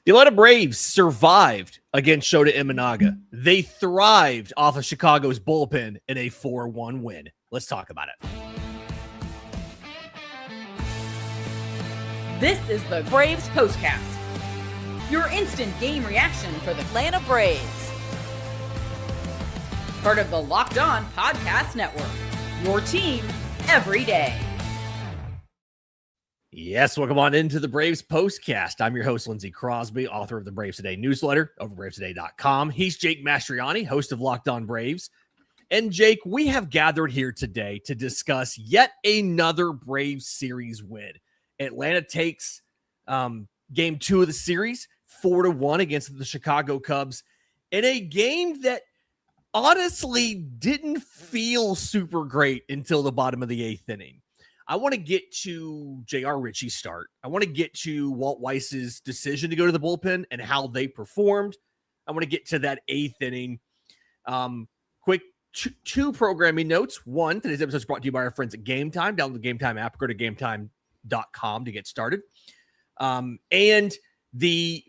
The Atlanta Braves survived against Shota Imanaga. They thrived off of Chicago's bullpen in a 4-1 win. Let's talk about it. This is the Braves Postcast, your instant game reaction for the Atlanta Braves. Part of the Locked On Podcast Network, your team every day. Yes, welcome on into the Braves Postcast. I'm your host, Lindsay Crosby, author of the Braves Today newsletter over bravetoday.com. He's Jake Mastroianni, host of Locked On Braves. And Jake, we have gathered here today to discuss yet another Braves series win. Atlanta takes game 2 of the series, 4-1 against the Chicago Cubs in a game that honestly didn't feel super great until the bottom of the 8th inning. I want to get to JR Ritchie's start. I want to get to Walt Weiss's decision to go to the bullpen and how they performed. I want to get to that 8th inning. Quick two programming notes. One, today's episode is brought to you by our friends at Game Time. Download the Game Time app. Go to gametime.com to get started. And the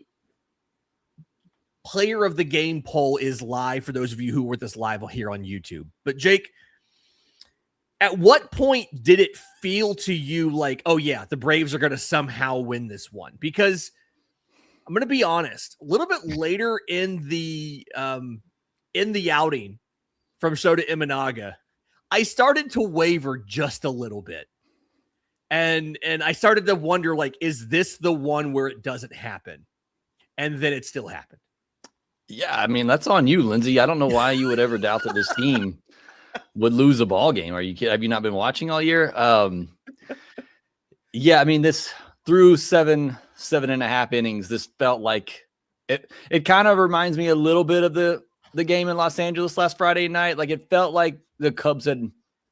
player of the game poll is live for those of you who were with us live here on YouTube. But Jake, at what point did it feel to you like, oh yeah, the Braves are going to somehow win this one? Because I'm going to be honest, a little bit later in the outing from Shota Imanaga, I started to waver just a little bit. And I started to wonder, like, is this the one where it doesn't happen? And then it still happened. Yeah, I mean, that's on you, Lindsay. I don't know why you would ever doubt that this team would lose a ball game. Are you kidding? Have you not been watching all year? Yeah, I mean, this through seven and a half innings, this felt like it kind of reminds me a little bit of the game in Los Angeles last Friday night. Like, it felt like the Cubs had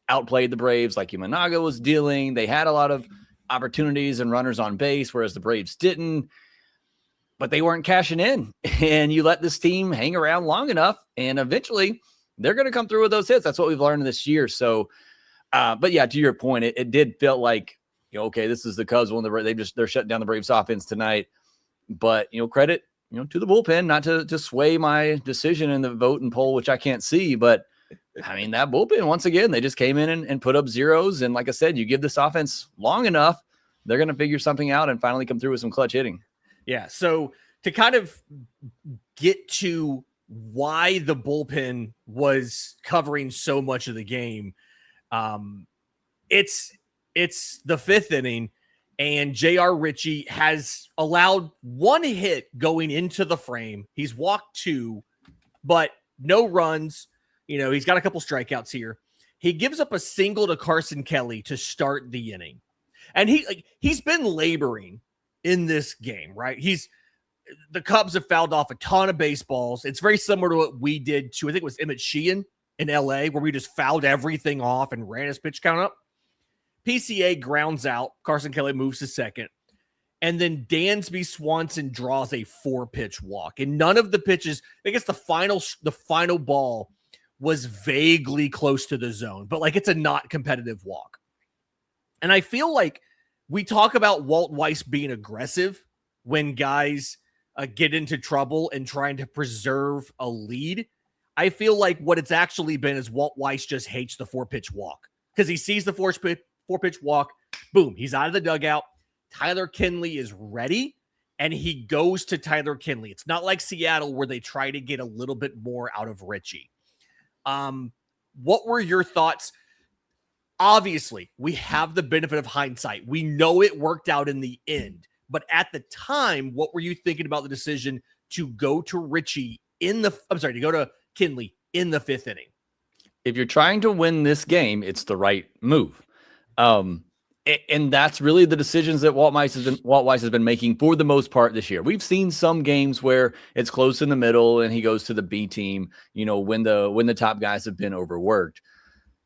outplayed the Braves, like Imanaga was dealing. They had a lot of opportunities and runners on base, whereas the Braves didn't. But they weren't cashing in, and you let this team hang around long enough, and eventually they're going to come through with those hits. That's what we've learned this year. So, but yeah, to your point, it did feel like, okay, this is the Cubs when they're shutting down the Braves offense tonight. But credit to the bullpen, not to sway my decision in the vote and poll, which I can't see. But I mean, that bullpen, once again, they just came in and put up zeros. And like I said, you give this offense long enough, they're going to figure something out and finally come through with some clutch hitting. Yeah. So to kind of get to why the bullpen was covering so much of the game, it's the 5th inning, and JR Ritchie has allowed 1 hit going into the frame. He's walked 2, but no runs. He's got a couple strikeouts here. He gives up a single to Carson Kelly to start the inning, and he's been laboring in this game, right? The Cubs have fouled off a ton of baseballs. It's very similar to what we did to, I think it was Emmett Sheehan in LA, where we just fouled everything off and ran his pitch count up. PCA grounds out. Carson Kelly moves to second. And then Dansby Swanson draws a 4-pitch walk. And none of the pitches, I guess the final ball was vaguely close to the zone, but like it's a not competitive walk. And I feel like we talk about Walt Weiss being aggressive when guys get into trouble and trying to preserve a lead. I feel like what it's actually been is Walt Weiss just hates the 4-pitch walk because he sees the 4-pitch walk. Boom, he's out of the dugout. Tyler Kinley is ready, and he goes to Tyler Kinley. It's not like Seattle where they try to get a little bit more out of Ritchie. What were your thoughts? Obviously, we have the benefit of hindsight. We know it worked out in the end. But at the time, what were you thinking about the decision to go to Ritchie to go to Kinley in the 5th inning? If you're trying to win this game, it's the right move. And that's really the decisions that Walt Weiss has been making for the most part this year. We've seen some games where it's close in the middle and he goes to the B team, when the top guys have been overworked.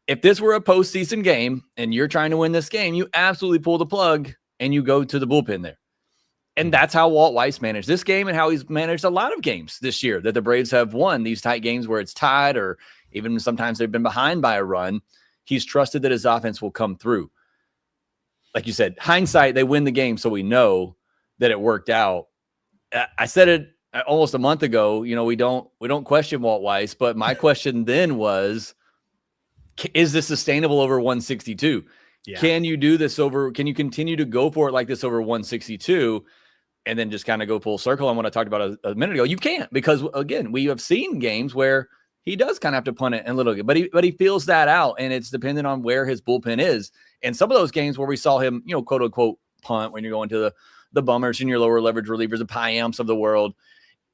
If this were a postseason game and you're trying to win this game, you absolutely pull the plug and you go to the bullpen there. And that's how Walt Weiss managed this game and how he's managed a lot of games this year that the Braves have won, these tight games where it's tied or even sometimes they've been behind by a run. He's trusted that his offense will come through. Like you said, hindsight, they win the game, so we know that it worked out. I said it almost a month ago. We don't question Walt Weiss, but my question then was, is this sustainable over 162? Yeah. Can you do this can you continue to go for it like this over 162 and then just kind of go full circle on what I talked about a minute ago? You can't, because again, we have seen games where he does kind of have to punt it a little bit, but he feels that out, and it's dependent on where his bullpen is. And some of those games where we saw him, quote unquote punt, when you're going to the bummers and your lower leverage relievers, the Piamps of the world,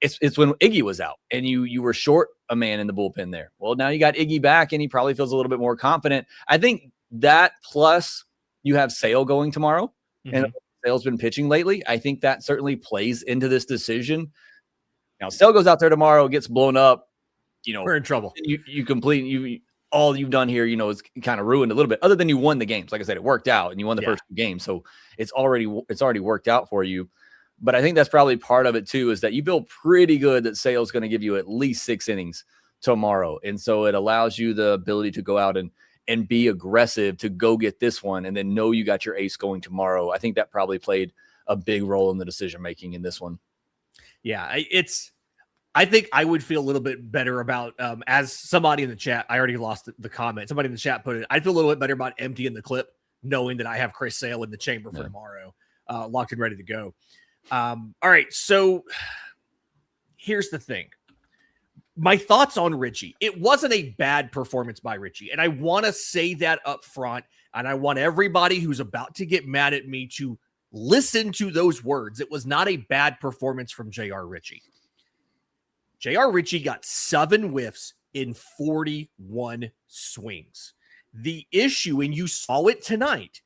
it's when Iggy was out and you were short a man in the bullpen there. Well, now you got Iggy back and he probably feels a little bit more confident. I think that, plus you have Sale going tomorrow, and Sale's been pitching lately. I think that certainly plays into this decision. Now, Sale goes out there tomorrow, gets blown up, we're in trouble. All you've done here, is kind of ruined a little bit, other than you won the games. Like I said, it worked out and you won the first 2 games. So it's already worked out for you. But I think that's probably part of it too, is that you feel pretty good that Sale's going to give you at least 6 innings tomorrow. And so it allows you the ability to go out and be aggressive to go get this one, and then know you got your ace going tomorrow. I think that probably played a big role in the decision-making in this one. Yeah, I think I would feel a little bit better about, as somebody in the chat, I already lost the comment. Somebody in the chat put it, I'd feel a little bit better about emptying the clip, knowing that I have Chris Sale in the chamber for tomorrow, locked and ready to go. All right. So here's the thing. My thoughts on Ritchie. It wasn't a bad performance by Ritchie. And I want to say that up front. And I want everybody who's about to get mad at me to listen to those words. It was not a bad performance from JR Ritchie. JR Ritchie got 7 whiffs in 41 swings. The issue, and you saw it tonight,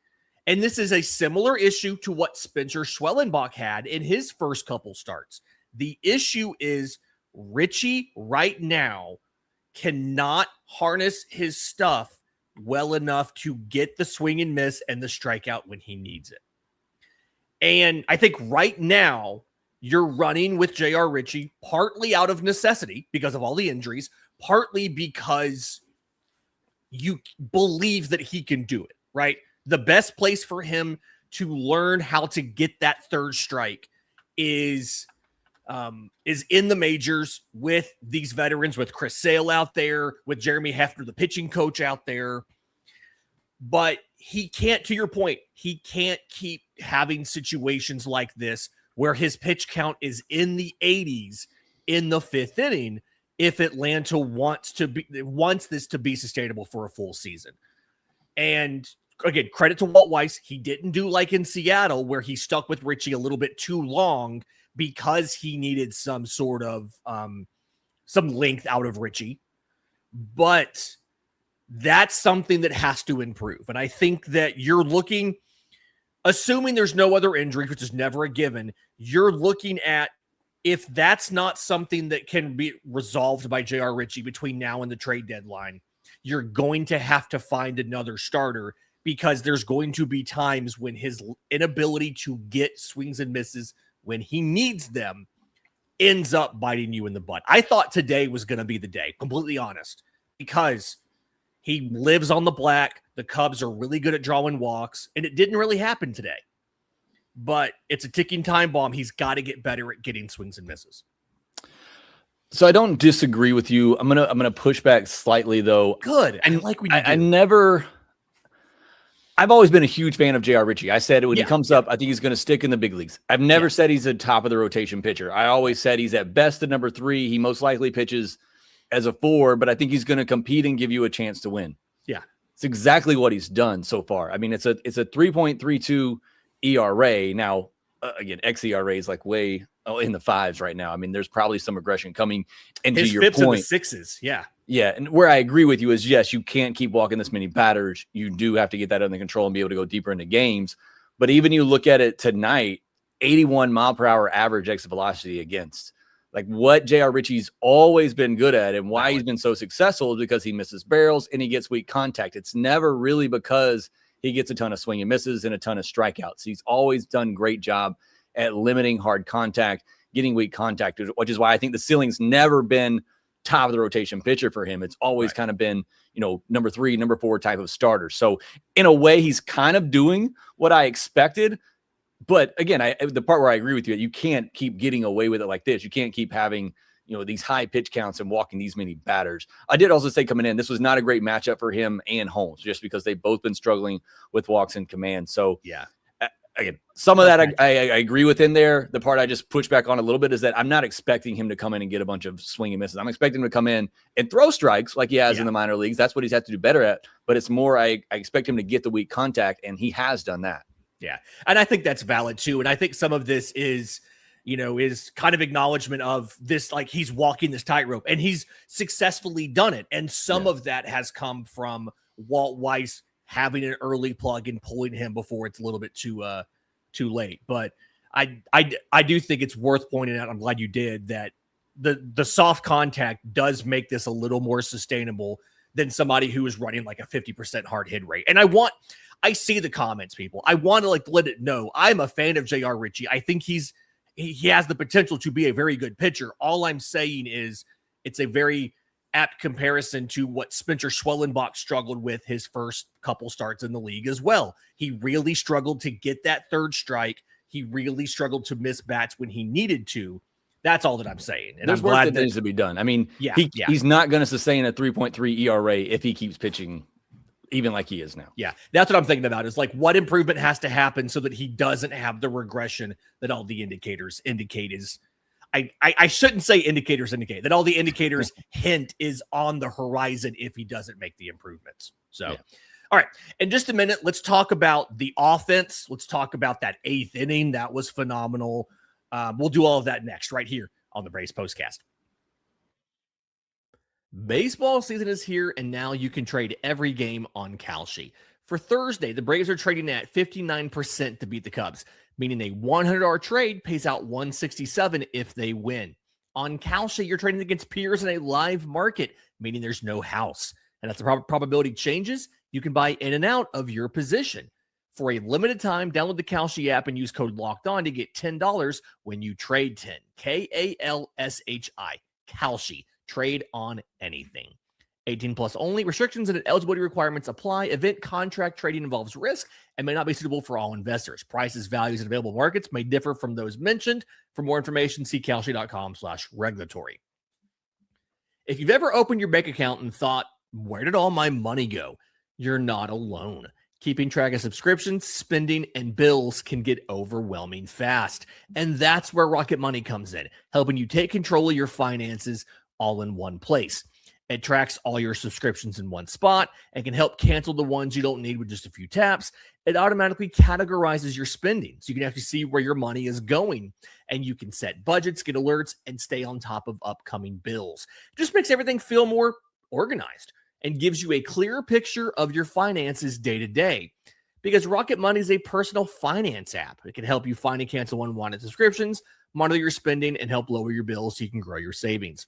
and this is a similar issue to what Spencer Schwellenbach had in his first couple starts. The issue is Ritchie right now cannot harness his stuff well enough to get the swing and miss and the strikeout when he needs it. And I think right now you're running with JR Ritchie partly out of necessity because of all the injuries, partly because you believe that he can do it, right? The best place for him to learn how to get that third strike is in the majors with these veterans, with Chris Sale out there, with Jeremy Hefner, the pitching coach out there. But he can't, to your point, he can't keep having situations like this where his pitch count is in the 80s in the 5th inning if Atlanta wants this to be sustainable for a full season. And again, credit to Walt Weiss. He didn't do like in Seattle where he stuck with Ritchie a little bit too long because he needed some sort of some length out of Ritchie. But that's something that has to improve. And I think that you're looking, assuming there's no other injury, which is never a given, you're looking at, if that's not something that can be resolved by JR Ritchie between now and the trade deadline, you're going to have to find another starter, because there's going to be times when his inability to get swings and misses when he needs them ends up biting you in the butt. I thought today was going to be the day, completely honest, because he lives on the black. The Cubs are really good at drawing walks, and it didn't really happen today. But it's a ticking time bomb. He's got to get better at getting swings and misses. So I don't disagree with you. I'm gonna push back slightly though. Good. I like when you do. I've always been a huge fan of JR Ritchie. I said when he comes up, I think he's going to stick in the big leagues. I've never said he's a top of the rotation pitcher. I always said he's at best a number 3. He most likely pitches as a 4, but I think he's going to compete and give you a chance to win. Yeah. It's exactly what he's done so far. I mean, it's a 3.32 ERA. Now, again, xERA is like way in the 5s right now. I mean, there's probably some regression coming into his your FIP's point. In the 6s. Yeah. Yeah, and where I agree with you is, yes, you can't keep walking this many batters. You do have to get that under control and be able to go deeper into games. But even you look at it tonight, 81 mile per hour average exit velocity against. Like what JR Ritchie's always been good at and why he's been so successful is because he misses barrels and he gets weak contact. It's never really because he gets a ton of swing and misses and a ton of strikeouts. He's always done a great job at limiting hard contact, getting weak contact, which is why I think the ceiling's never been top of the rotation pitcher for him. It's always kind of been, number 3, number 4 type of starter. So in a way, he's kind of doing what I expected. But again, the part where I agree with you, you can't keep getting away with it like this. You can't keep having, these high pitch counts and walking these many batters. I did also say coming in, this was not a great matchup for him and Holmes, just because they've both been struggling with walks in command. So yeah, again, some of that I agree with in there. The part I just push back on a little bit is that I'm not expecting him to come in and get a bunch of swing and misses. I'm expecting him to come in and throw strikes like he has in the minor leagues. That's what he's had to do better at. But it's more I expect him to get the weak contact, and he has done that. Yeah. And I think that's valid too. And I think some of this is kind of acknowledgement of this, like he's walking this tightrope and he's successfully done it. And some of that has come from Walt Weiss having an early plug and pulling him before it's a little bit too late. But I do think it's worth pointing out, I'm glad you did, that the soft contact does make this a little more sustainable than somebody who is running like a 50% hard hit rate. And I see the comments, people. I want to let it know I'm a fan of JR Ritchie. I think he has the potential to be a very good pitcher. All I'm saying is it's a very apt comparison to what Spencer Schwellenbach struggled with his first couple starts in the league as well. He really struggled to get that third strike. He really struggled to miss bats when he needed to. That's all that I'm saying. And there's work that needs to be done. I mean, he's not going to sustain a 3.3 ERA if he keeps pitching even like he is now. Yeah, that's what I'm thinking about, is like what improvement has to happen so that he doesn't have the regression that all the indicators indicate is. I shouldn't say indicators indicate, that all the indicators hint is on the horizon if he doesn't make the improvements. So, all right, in just a minute, let's talk about the offense. Let's talk about that 8th inning. That was phenomenal. We'll do all of that next right here on the Braves Postcast. Baseball season is here, and now you can trade every game on Kalshi. For Thursday, the Braves are trading at 59% to beat the Cubs, meaning a $100 trade pays out $167 if they win. On Kalshi, you're trading against peers in a live market, meaning there's no house. And as the probability changes, you can buy in and out of your position. For a limited time, download the Kalshi app and use code LOCKEDON to get $10 when you trade 10. Kalshi. Kalshi. Trade on anything. 18 plus only. Restrictions and eligibility requirements apply. Event contract trading involves risk and may not be suitable for all investors. Prices, values, and available markets may differ from those mentioned. For more information, see kalshi.com/regulatory. If you've ever opened your bank account and thought, where did all my money go? You're not alone. Keeping track of subscriptions, spending, and bills can get overwhelming fast. And that's where Rocket Money comes in, helping you take control of your finances all in one place. It tracks all your subscriptions in one spot and can help cancel the ones you don't need with just a few taps. It automatically categorizes your spending, so you can actually see where your money is going, and you can set budgets, get alerts, and stay on top of upcoming bills. It just makes everything feel more organized and gives you a clearer picture of your finances day to day. Because Rocket Money is a personal finance app. It can help you find and cancel unwanted subscriptions, monitor your spending, and help lower your bills so you can grow your savings.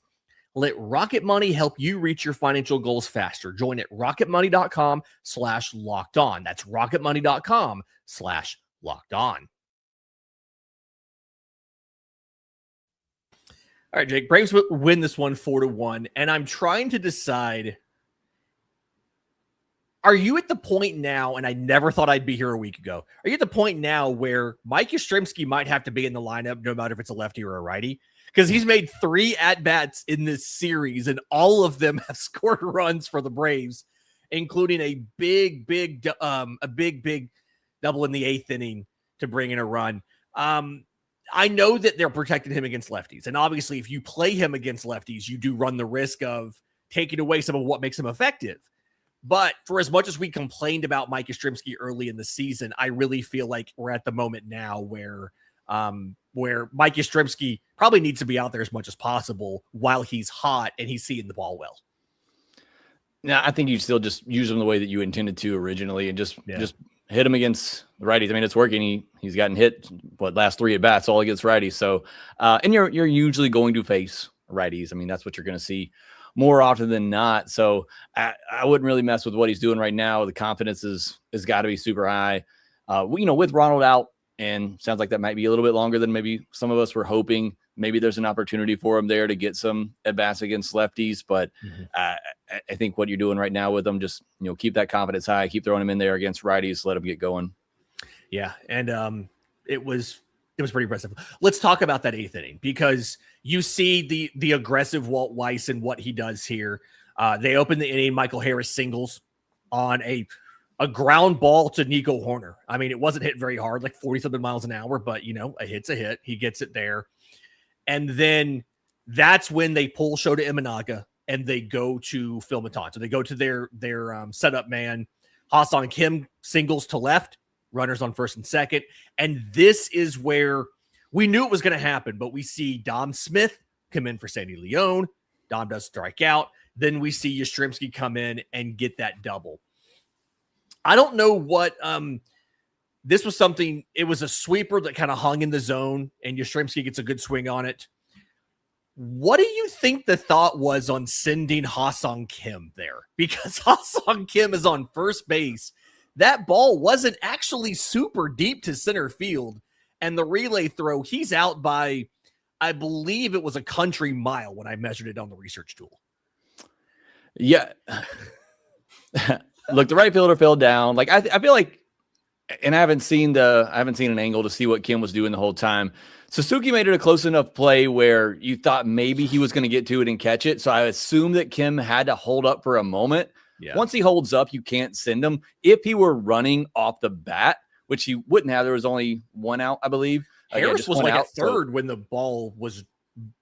Let Rocket Money help you reach your financial goals faster. Join at rocketmoney.com/lockedon. That's rocketmoney.com/lockedon. All right, Jake, Braves win this one 4-1, and I'm trying to decide, are you at the point now, and I never thought I'd be here a week ago, are you at the point now where Mike Yastrzemski might have to be in the lineup no matter if it's a lefty or a righty? Because he's made 3 at-bats in this series, and all of them have scored runs for the Braves, including a big double in the 8th inning to bring in a run. I know that they're protecting him against lefties, and obviously if you play him against lefties, you do run the risk of taking away some of what makes him effective. But for as much as we complained about Mike Yastrzemski early in the season, I really feel like we're at the moment now where Mike Yastrzemski probably needs to be out there as much as possible while he's hot and he's seeing the ball well. Now, I think you still just use him the way that you intended to originally and just hit him against the righties. I mean, it's working. He's gotten hit, last 3 at-bats, all against righties. So, and you're usually going to face righties. I mean, that's what you're going to see more often than not. So I wouldn't really mess with what he's doing right now. The confidence has got to be super high. With Ronald out, and sounds like that might be a little bit longer than maybe some of us were hoping. Maybe there's an opportunity for him there to get some at-bats against lefties. But I think what you're doing right now with him, just keep that confidence high, keep throwing him in there against righties, let him get going. Yeah, and It was pretty impressive. Let's talk about that 8th inning, because you see the aggressive Walt Weiss and what he does here. They open the inning. Michael Harris singles on a ground ball to Nico Horner. I mean, it wasn't hit very hard, like 40-something miles an hour, but, a hit's a hit. He gets it there. And then that's when they pull Shota Imanaga and they go to Phil Maton. So they go to their setup man. Ha-Seong Kim singles to left, runners on first and second. And this is where we knew it was going to happen, but we see Dom Smith come in for Sandy Leon. Dom does strike out. Then we see Yastrzemski come in and get that double. I don't know what this was something. It was a sweeper that kind of hung in the zone, and Yastrzemski gets a good swing on it. What do you think the thought was on sending Ha-Seong Kim there? Because Ha-Seong Kim is on first base. That ball wasn't actually super deep to center field. And the relay throw, he's out by, I believe it was a country mile when I measured it on the research tool. Yeah. Look, the right fielder fell down. Like I feel like, and I haven't seen an angle to see what Kim was doing the whole time. Suzuki made it a close enough play where you thought maybe he was going to get to it and catch it. So I assume that Kim had to hold up for a moment. Yeah. Once he holds up, you can't send him. If he were running off the bat, which he wouldn't have, there was only one out, I believe. Harris was like at third when the ball was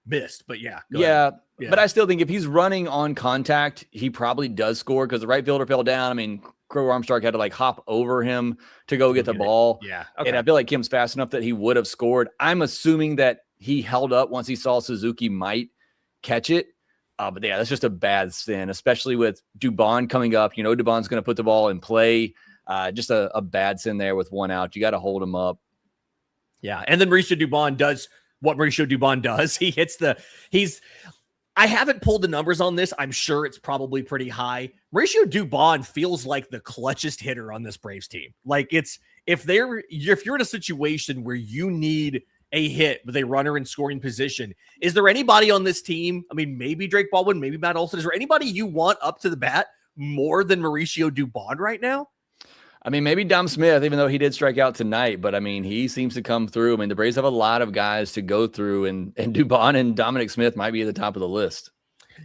missed, but yeah. Yeah. But I still think if he's running on contact, he probably does score because the right fielder fell down. I mean, Crow Armstrong had to like hop over him to go get the ball. Yeah. Okay. And I feel like Kim's fast enough that he would have scored. I'm assuming that he held up once he saw Suzuki might catch it. But yeah, that's just a bad sin, especially with Dubon coming up. Dubon's going to put the ball in play. Just a bad sin there with one out. You got to hold him up. Yeah. And then Mauricio Dubon does what Mauricio Dubon does. He hits I haven't pulled the numbers on this. I'm sure it's probably pretty high. Mauricio Dubon feels like the clutchest hitter on this Braves team. Like if you're in a situation where you need a hit with a runner in scoring position, is there anybody on this team? I mean, maybe Drake Baldwin, maybe Matt Olson. Is there anybody you want up to the bat more than Mauricio Dubon right now? I mean, maybe Dom Smith, even though he did strike out tonight, but I mean, he seems to come through. I mean, the Braves have a lot of guys to go through, and Dubon and Dominic Smith might be at the top of the list.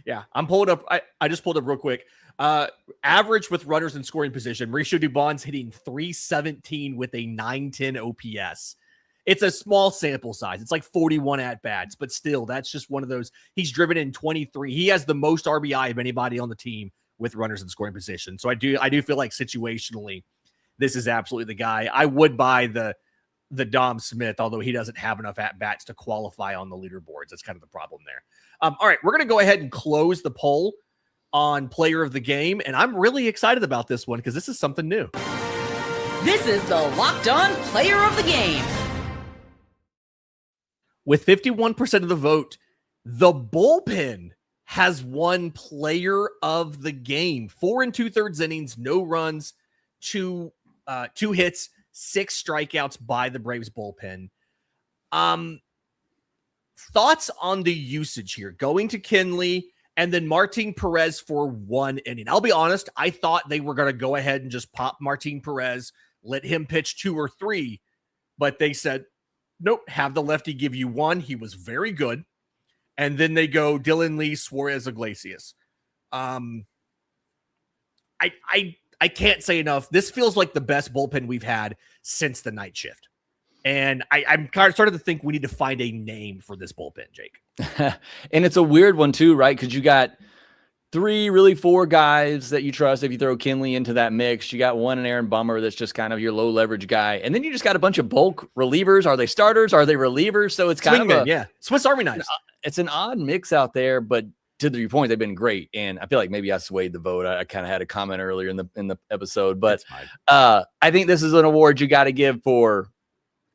Yeah, I'm pulling up. I just pulled up real quick. Average with runners in scoring position. Mauricio Dubon's hitting .317 with a .910 OPS. It's a small sample size. It's like 41 at-bats, but still, that's just one of those. He's driven in 23. He has the most RBI of anybody on the team with runners in scoring position. So I do feel like situationally, this is absolutely the guy. I would buy the Dom Smith, although he doesn't have enough at-bats to qualify on the leaderboards. That's kind of the problem there. All right, we're going to go ahead and close the poll on player of the game, and I'm really excited about this one because this is something new. This is the Locked On Player of the Game. With 51% of the vote, the bullpen has won player of the game. 4 2/3 innings, no runs, two hits, 6 strikeouts by the Braves bullpen. Thoughts on the usage here, going to Kenley and then Martin Perez for 1 inning. I'll be honest, I thought they were going to go ahead and just pop Martin Perez, let him pitch 2 or 3, but they said, nope, have the lefty give you 1. He was very good. And then they go Dylan Lee, Suarez, Iglesias. I can't say enough. This feels like the best bullpen we've had since the night shift. And I'm kind of starting to think we need to find a name for this bullpen, Jake. And it's a weird one too, right? Because you got 3, really 4 guys that you trust. If you throw Kenley into that mix, you got 1 in Aaron Bummer that's just kind of your low leverage guy. And then you just got a bunch of bulk relievers. Are they starters? Are they relievers? So it's kind of Swiss Army knives. It's an odd mix out there, but to your point, they've been great. And I feel like maybe I swayed the vote. I kind of had a comment earlier in the episode, but I think this is an award you got to give for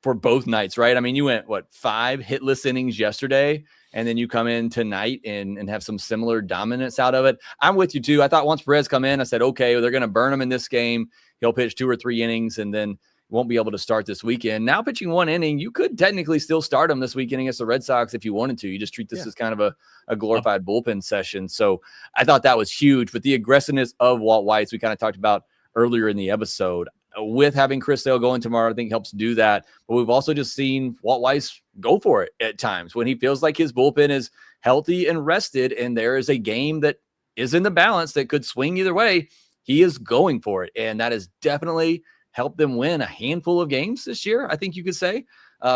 both nights, right? I mean, you went 5 hitless innings yesterday, and then you come in tonight and have some similar dominance out of it. I'm with you too. I thought once Perez come in, I said, okay, well, they're going to burn him in this game. He'll pitch 2 or 3 innings and then won't be able to start this weekend. Now pitching 1 inning, you could technically still start him this weekend against the Red Sox if you wanted to. You just treat this as kind of a glorified bullpen session. So I thought that was huge. But the aggressiveness of Walt Weiss, we kind of talked about earlier in the episode, with having Chris Sale going tomorrow, I think helps do that. But we've also just seen Walt Weiss go for it at times when he feels like his bullpen is healthy and rested, and there is a game that is in the balance that could swing either way. He is going for it, and that has definitely helped them win a handful of games this year. I think you could say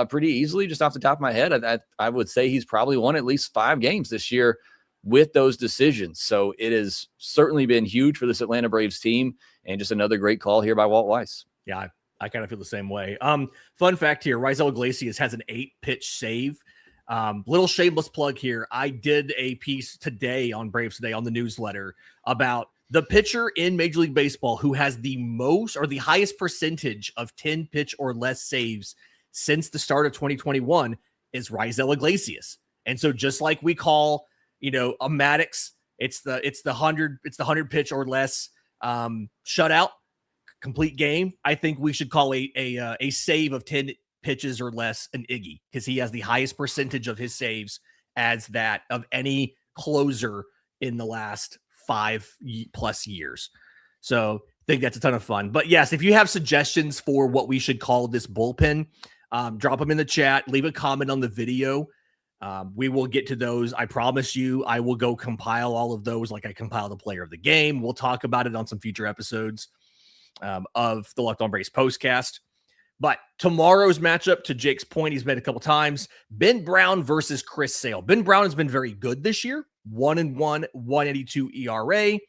pretty easily, just off the top of my head. I would say he's probably won at least 5 games this year with those decisions. So it has certainly been huge for this Atlanta Braves team, and just another great call here by Walt Weiss. Yeah, I kind of feel the same way. Fun fact here, Raisel Iglesias has an 8-pitch save. Little shameless plug here. I did a piece today on Braves Today on the newsletter about the pitcher in Major League Baseball who has the most or the highest percentage of 10 pitch or less saves since the start of 2021 is Raisel Iglesias. And so just like we call, a Maddox, it's the 100 pitch or less shutout complete game. I think we should call a save of 10 pitches or less an Iggy, because he has the highest percentage of his saves as that of any closer in the last 5+ years. So I think that's a ton of fun. But yes, if you have suggestions for what we should call this bullpen, drop them in the chat, leave a comment on the video. We will get to those. I promise you, I will go compile all of those like I compile the player of the game. We'll talk about it on some future episodes of the Locked On Braves Postcast. But tomorrow's matchup, to Jake's point, he's made a couple times, Ben Brown versus Chris Sale. Ben Brown has been very good this year. 1-1, 1.82 ERA.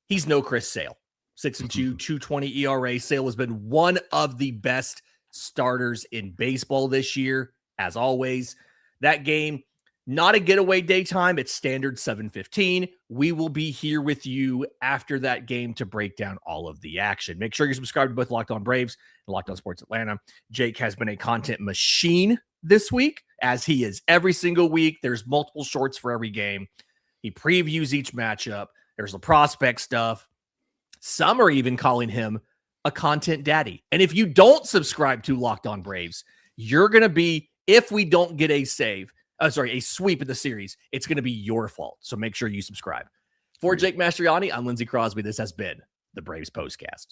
He's no Chris Sale. 6-2, 2.20 ERA. Sale has been one of the best starters in baseball this year, as always. That game, not a getaway daytime. It's standard 7:15. We will be here with you after that game to break down all of the action. Make sure you're subscribed to both Locked On Braves and Locked On Sports Atlanta. Jake has been a content machine this week, as he is every single week. There's multiple shorts for every game. He previews each matchup. There's the prospect stuff. Some are even calling him a content daddy. And if you don't subscribe to Locked On Braves, you're going to be, if we don't get a sweep in the series, it's going to be your fault. So make sure you subscribe. For Jake Mastroianni, I'm Lindsay Crosby. This has been the Braves Postcast.